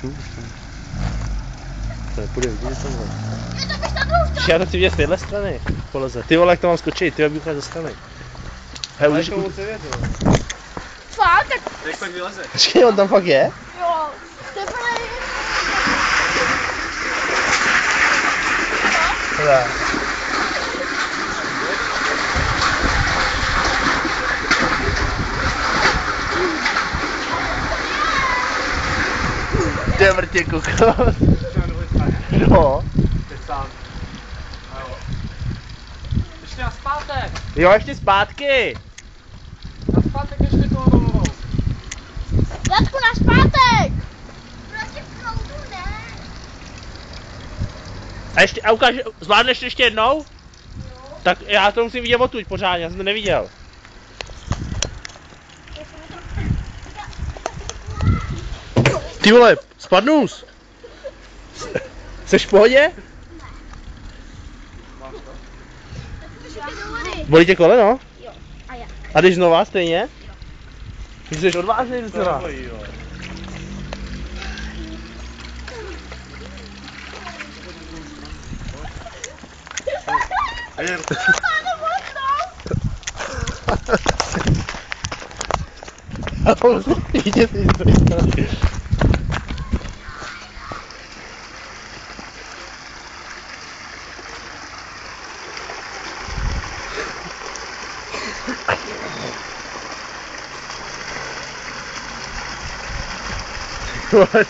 Čus. To nepůjde vidět tohle. Já to chci vidět z téhle strany. Poleze. Ty vole, jak to mám skočit, ty bych ze strany. Hej, už... Fakt? Jak pak vyleze? Počkej, on tam fakt je? Jo. Teprve... Hele. Ty je mrtě koukal. No. Teď sám. Ještě na zpátek. Jo, ještě zpátky. Na zpátek ještě to novou. Zlatku, na zpátek! Proti proudu, ne? A ukáž, zvládneš ještě jednou? Jo. Tak já to musím vidět odtud pořádně, já jsem to neviděl. Ty vole, spadnu. Jseš v pohodě? Bolí tě koleno? Jo, a jak? A jdeš znova stejně? Ty jsi odvážný docela. A on se jde si z What?